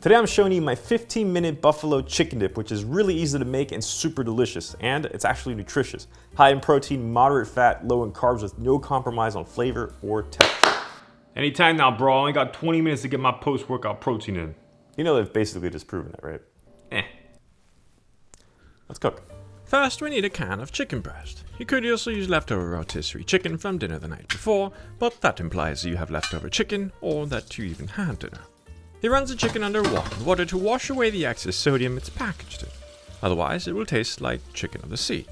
Today I'm showing you my 15-minute buffalo chicken dip, which is really easy to make and super delicious, and it's actually nutritious. High in protein, moderate fat, low in carbs with no compromise on flavor or texture. Anytime now, bro. I only got 20 minutes to get my post-workout protein in. You know they've basically disproven it, right? Let's cook. First, we need a can of chicken breast. You could also use leftover rotisserie chicken from dinner the night before, but that implies you have leftover chicken or that you even had dinner. He runs the chicken under warm water to wash away the excess sodium it's packaged in. Otherwise, it will taste like chicken of the sea.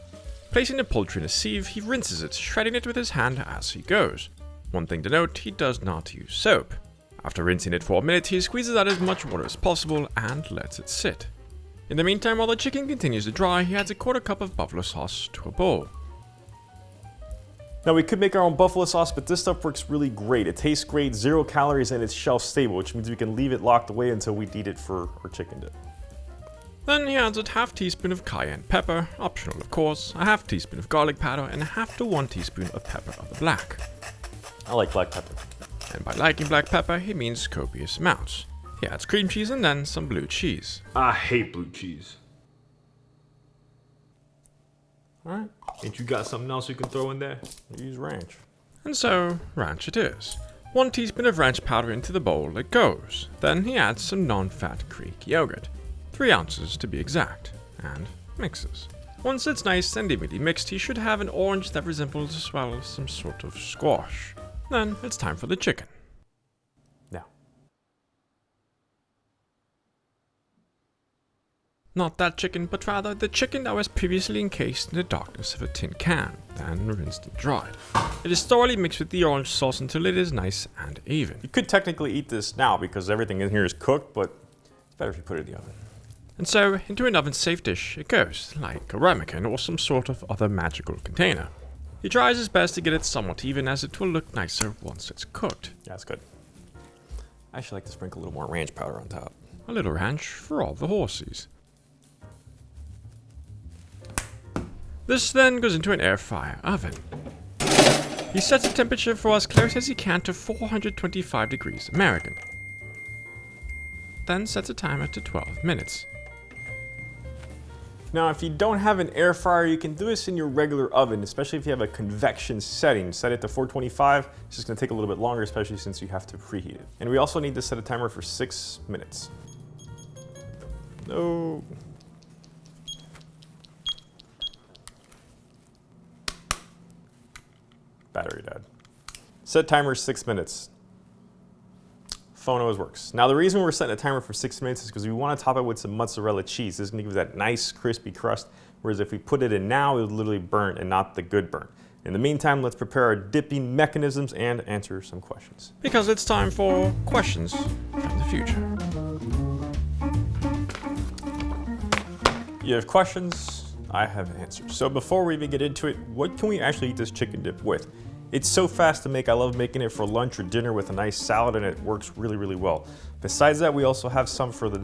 Placing the poultry in a sieve, he rinses it, shredding it with his hand as he goes. One thing to note, he does not use soap. After rinsing it for a minute, he squeezes out as much water as possible and lets it sit. In the meantime, while the chicken continues to dry, he adds a quarter cup of buffalo sauce to a bowl. Now we could make our own buffalo sauce, but this stuff works really great. It tastes great, 0 calories, and it's shelf stable, which means we can leave it locked away until we need it for our chicken dip. Then he adds a half teaspoon of cayenne pepper, optional of course, a half teaspoon of garlic powder, and a half to 1 teaspoon of pepper of the black. I like black pepper. And by liking black pepper, he means copious amounts. He adds cream cheese and then some blue cheese. I hate blue cheese. Alright, Ain't you got something else you can throw in there? use ranch. And so, ranch it is. 1 teaspoon of ranch powder into the bowl it goes. Then he adds some non-fat Greek yogurt, 3 ounces to be exact, and mixes. Once it's nice and evenly mixed, he should have an orange that resembles, well, some sort of squash. Then it's time for the chicken. Now, Not that chicken, but rather the chicken that was previously encased in the darkness of a tin can, then rinsed and dried. It is thoroughly mixed with the orange sauce until it is nice and even. you could technically eat this now because everything in here is cooked, but it's better if you put it in the oven. And so, into an oven-safe dish it goes, like a ramekin or some sort of other magical container. He tries his best to get it somewhat even, as it will look nicer once it's cooked. Yeah, that's good. I actually like to sprinkle a little more ranch powder on top. A little ranch for all the horsies. This then goes into an air fryer oven. He sets the temperature for as close as he can to 425 degrees American. Then sets a timer to 12 minutes. Now, if you don't have an air fryer, you can do this in your regular oven, especially if you have a convection setting. Set it to 425. It's just gonna take a little bit longer, especially since you have to preheat it. And we also need to set a timer for 6 minutes. No. Battery died. Set timer 6 minutes. Phone always works. Now the reason we're setting a timer for 6 minutes is because we want to top it with some mozzarella cheese. This is going to give that nice crispy crust, whereas if we put it in now, it would literally burn and not the good burn. In the meantime, let's prepare our dipping mechanisms and answer some questions. Because it's time for questions from the future. You have questions, I have answers. So before we even get into it, what can we actually eat this chicken dip with? It's so fast to make. I love making it for lunch or dinner with a nice salad, and it works really, really well. Besides that, we also have some for the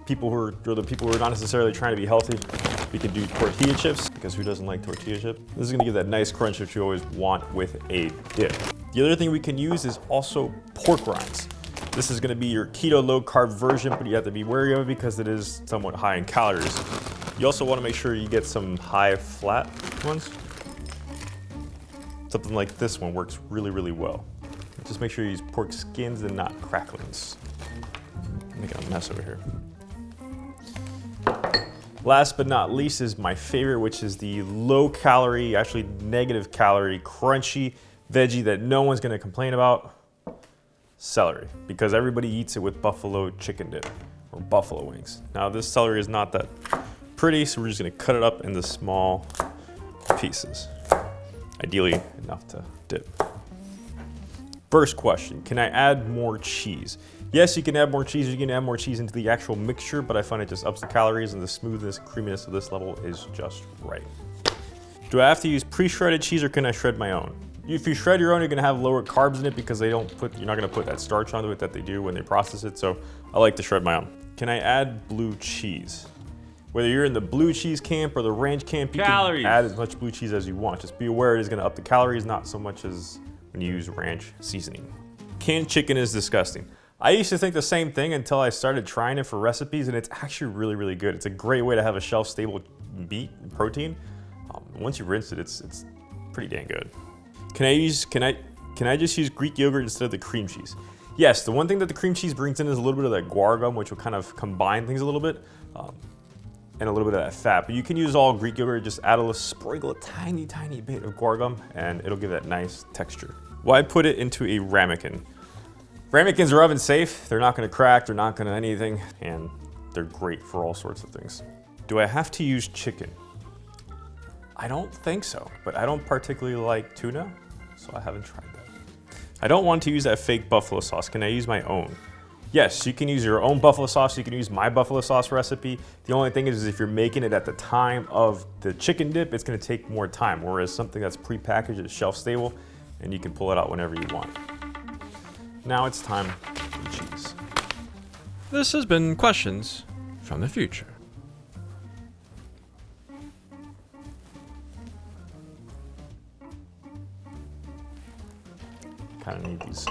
people who are not necessarily trying to be healthy. We can do tortilla chips, because who doesn't like tortilla chips? This is gonna give that nice crunch that you always want with a dip. The other thing we can use is also pork rinds. This is gonna be your keto low carb version, but you have to be wary of it because it is somewhat high in calories. You also wanna make sure you get some high flat ones. Something like this one works really, really well. Just make sure you use pork skins and not cracklings. I'm making a mess over here. Last but not least is my favorite, which is the low calorie, actually negative calorie, crunchy veggie that no one's gonna complain about. Celery, because everybody eats it with buffalo chicken dip or buffalo wings. Now this celery is not that pretty, so we're just gonna cut it up into small pieces. Ideally enough to dip. First question, can I add more cheese? Yes, you can add more cheese. You can add more cheese into the actual mixture, but I find it just ups the calories, and the smoothness and creaminess of this level is just right. Do I have to use pre-shredded cheese, or can I shred my own? If you shred your own, you're gonna have lower carbs in it because you're not gonna put that starch onto it that they do when they process it, so I like to shred my own. Can I add blue cheese? Whether you're in the blue cheese camp or the ranch camp, you can add as much blue cheese as you want. Just be aware it is gonna up the calories, not so much as when you use ranch seasoning. Canned chicken is disgusting. I used to think the same thing until I started trying it for recipes, and it's actually really, really good. It's a great way to have a shelf-stable meat and protein. Once you rinse it, it's pretty dang good. Can I just use Greek yogurt instead of the cream cheese? Yes, the one thing that the cream cheese brings in is a little bit of that guar gum, which will kind of combine things a little bit, and a little bit of that fat. But you can use all Greek yogurt, just add a little sprinkle, a tiny, tiny bit of guar gum, and it'll give that nice texture. Why put it into a ramekin? Ramekins are oven safe. They're not gonna crack, they're not gonna anything, and they're great for all sorts of things. Do I have to use chicken? I don't think so, but I don't particularly like tuna, so I haven't tried that. I don't want to use that fake buffalo sauce. Can I use my own? Yes, you can use your own buffalo sauce. You can use my buffalo sauce recipe. The only thing is if you're making it at the time of the chicken dip, it's gonna take more time, whereas something that's prepackaged is shelf stable, and you can pull it out whenever you want. Now it's time for the cheese. This has been Questions from the Future. Kind of need these.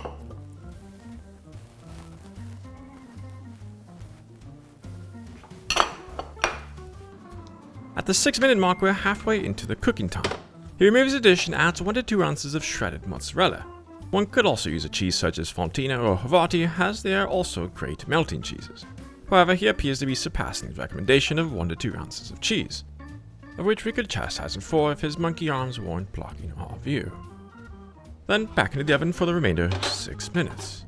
At the 6-minute mark, we're halfway into the cooking time. He removes the dish and adds 1 to 2 ounces of shredded mozzarella. One could also use a cheese such as Fontina or Havarti, as they are also great melting cheeses. However, he appears to be surpassing his recommendation of 1 to 2 ounces of cheese, of which we could chastise him for if his monkey arms weren't blocking our view. Then back into the oven for the remainder 6 minutes.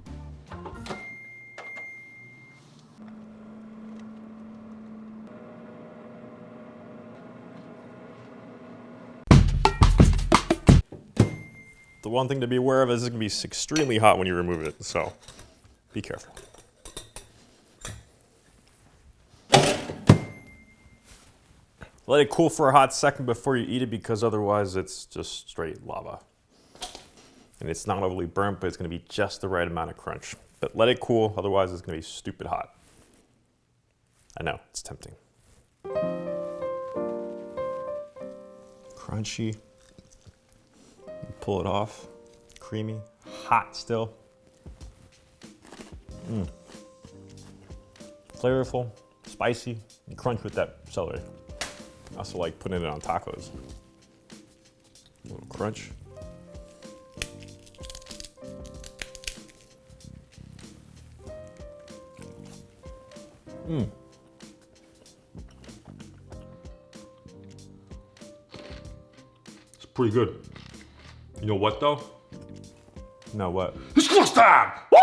The one thing to be aware of is it's gonna be extremely hot when you remove it, so be careful. Let it cool for a hot second before you eat it, because otherwise it's just straight lava. And it's not overly burnt, but it's gonna be just the right amount of crunch. But let it cool, otherwise it's gonna be stupid hot. I know, it's tempting. Crunchy. Pull it off, creamy, hot still. Flavorful, spicy, and crunch with that celery. I also like putting it on tacos. A little crunch. It's pretty good. You know what though? No, what? It's Christmas time! Woo!